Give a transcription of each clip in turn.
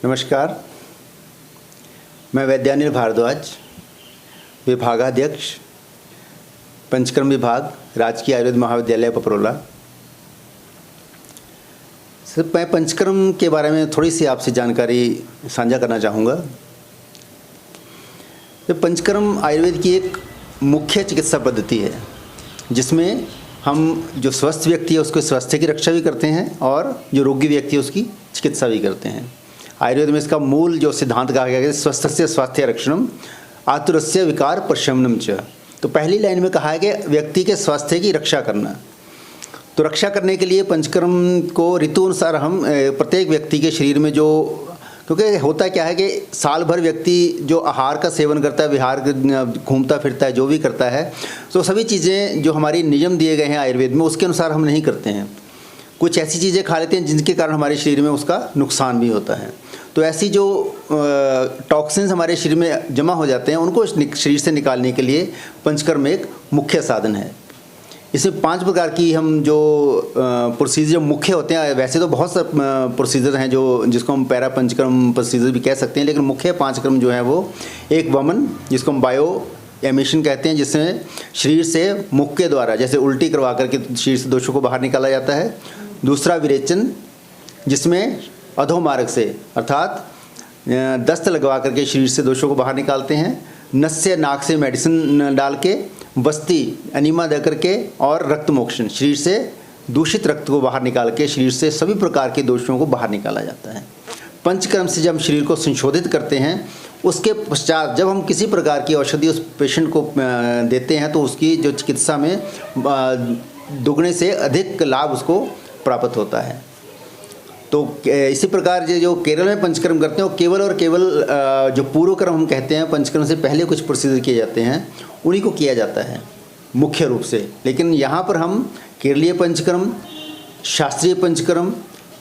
नमस्कार, मैं वैद्यानिल भारद्वाज, विभागाध्यक्ष, पंचकर्म विभाग, राजकीय आयुर्वेद महाविद्यालय पपरोला। सर, मैं पंचकर्म के बारे में थोड़ी सी आपसे जानकारी साझा करना चाहूँगा। तो पंचकर्म आयुर्वेद की एक मुख्य चिकित्सा पद्धति है, जिसमें हम जो स्वस्थ व्यक्ति है उसके स्वास्थ्य की रक्षा भी करते हैं और जो रोगी व्यक्ति है उसकी चिकित्सा भी करते हैं। आयुर्वेद में इसका मूल जो सिद्धांत कहा गया है, स्वस्थस्य स्वास्थ्य रक्षणम आतुरस्य विकार प्रशमनम च। तो पहली लाइन में कहा है कि व्यक्ति के स्वास्थ्य की रक्षा करना। तो रक्षा करने के लिए पंचकर्म को ऋतु अनुसार हम प्रत्येक व्यक्ति के शरीर में क्योंकि होता क्या है कि साल भर व्यक्ति जो आहार का सेवन करता है, विहार घूमता फिरता है, जो भी करता है, तो सभी चीज़ें जो हमारी नियम दिए गए हैं आयुर्वेद में उसके अनुसार हम नहीं करते हैं। कुछ ऐसी चीज़ें खा लेते हैं जिनके कारण हमारे शरीर में उसका नुकसान भी होता है। तो ऐसी जो टॉक्सिन्स हमारे शरीर में जमा हो जाते हैं उनको शरीर से निकालने के लिए पंचकर्म एक मुख्य साधन है। इसमें 5 प्रकार की हम जो प्रोसीजर मुख्य होते हैं, वैसे तो बहुत से प्रोसीजर हैं जिसको हम पैरा पंचकर्म प्रोसीजर भी कह सकते हैं, लेकिन मुख्य 5 क्रम जो है वो एक वमन, जिसको हम बायो एमिशन कहते हैं, जिसमें शरीर से मुख के द्वारा जैसे उल्टी करवा करके शरीर से दोषों को बाहर निकाला जाता है। दूसरा विरेचन, जिसमें अधोमार्ग से अर्थात दस्त लगवा करके शरीर से दोषों को बाहर निकालते हैं। नस से नाक से मेडिसिन डाल के बस्ती एनीमा दे करके और रक्त मोक्षण, शरीर से दूषित रक्त को बाहर निकाल के शरीर से सभी प्रकार के दोषों को बाहर निकाला जाता है। पंचकर्म से जब शरीर को संशोधित करते हैं, उसके पश्चात जब हम किसी प्रकार की औषधि उस पेशेंट को देते हैं तो उसकी जो चिकित्सा में दुगने से अधिक लाभ उसको प्राप्त होता है। तो इसी प्रकार जो केरल में पंचकर्म करते हैं वो केवल और केवल जो पूर्व कर्म हम कहते हैं, पंचकर्म से पहले कुछ प्रोसीजर किए जाते हैं, उन्हीं को किया जाता है मुख्य रूप से। लेकिन यहाँ पर हम केरलीय पंचकर्म, शास्त्रीय पंचकर्म,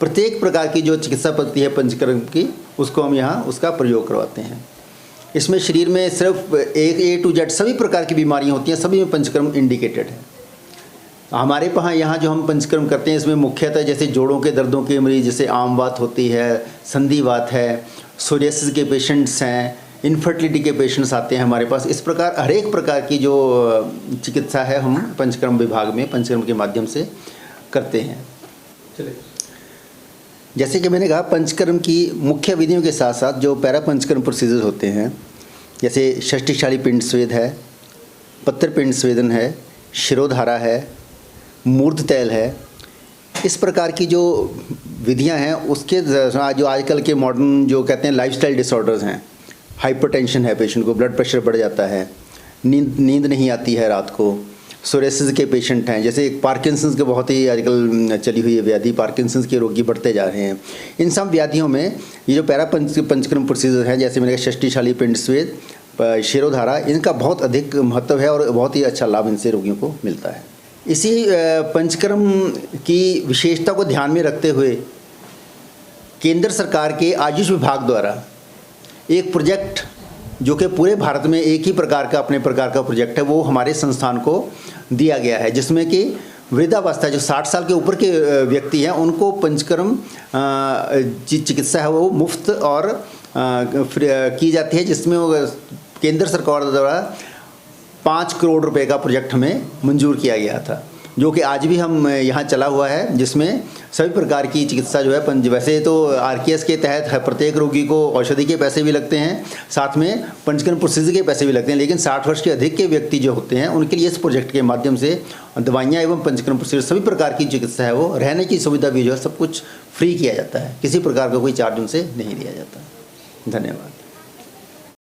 प्रत्येक प्रकार की जो चिकित्सा पद्धति है पंचकर्म की, उसको हम यहाँ उसका प्रयोग करवाते हैं। इसमें शरीर में सिर्फ A to Z सभी प्रकार की बीमारियाँ होती हैं, सभी में पंचकर्म इंडिकेटेड है। हमारे यहाँ जो हम पंचकर्म करते हैं इसमें मुख्यतः जैसे जोड़ों के दर्दों के मरीज, जैसे आमवात होती है, संधिवात है, सोरियासिस के पेशेंट्स हैं, इनफर्टिलिटी के पेशेंट्स आते हैं हमारे पास। इस प्रकार हर एक प्रकार की जो चिकित्सा है हम पंचकर्म विभाग में पंचकर्म के माध्यम से करते हैं। चलिए, जैसे कि मैंने कहा, पंचकर्म की मुख्य विधियों के साथ साथ जो पैरा पंचकर्म प्रोसीजर होते हैं, जैसे षष्टिशाली पिंड स्वेद है, पत्र पिंड स्वेदन है, शिरोधारा है, मूर्ध तैल है, इस प्रकार की जो विधियां हैं उसके जो आजकल के मॉडर्न जो कहते हैं लाइफस्टाइल डिसऑर्डर्स हैं, हाइपरटेंशन है, पेशेंट को ब्लड प्रेशर बढ़ जाता है, नींद नहीं आती है रात को, सोरियासिस के पेशेंट हैं, जैसे पार्किंसंस के बहुत ही आजकल चली हुई है व्याधि, पार्किंसंस के रोगी बढ़ते जा रहे हैं। इन सब व्याधियों में ये जो पैरा पंचकर्म प्रोसीजर हैं, जैसे मैंने कहा षष्टिशाली पिंड स्वेद, शिरोधारा, इनका बहुत अधिक महत्व है और बहुत ही अच्छा लाभ इनसे रोगियों को मिलता है। इसी पंचकर्म की विशेषता को ध्यान में रखते हुए केंद्र सरकार के आयुष विभाग द्वारा एक प्रोजेक्ट, जो कि पूरे भारत में एक ही प्रकार का अपने प्रकार का प्रोजेक्ट है, वो हमारे संस्थान को दिया गया है, जिसमें कि वृद्धावस्था जो 60 साल के ऊपर के व्यक्ति हैं उनको पंचकर्म चिकित्सा है वो मुफ्त और की जाती है, जिसमें केंद्र सरकार द्वारा 5 करोड़ रुपए का प्रोजेक्ट हमें मंजूर किया गया था, जो कि आज भी हम यहाँ चला हुआ है, जिसमें सभी प्रकार की चिकित्सा जो है वैसे तो RKS के तहत प्रत्येक रोगी को औषधि के पैसे भी लगते हैं, साथ में पंचकर्म प्रोसीजर के पैसे भी लगते हैं, लेकिन 60 वर्ष के अधिक के व्यक्ति जो होते हैं उनके लिए इस प्रोजेक्ट के माध्यम से दवाइयाँ एवं पंचकर्म प्रोसीजर सभी प्रकार की चिकित्सा है वो, रहने की सुविधा भी जो है सब कुछ फ्री किया जाता है, किसी प्रकार का कोई चार्ज उनसे नहीं लिया जाता। धन्यवाद।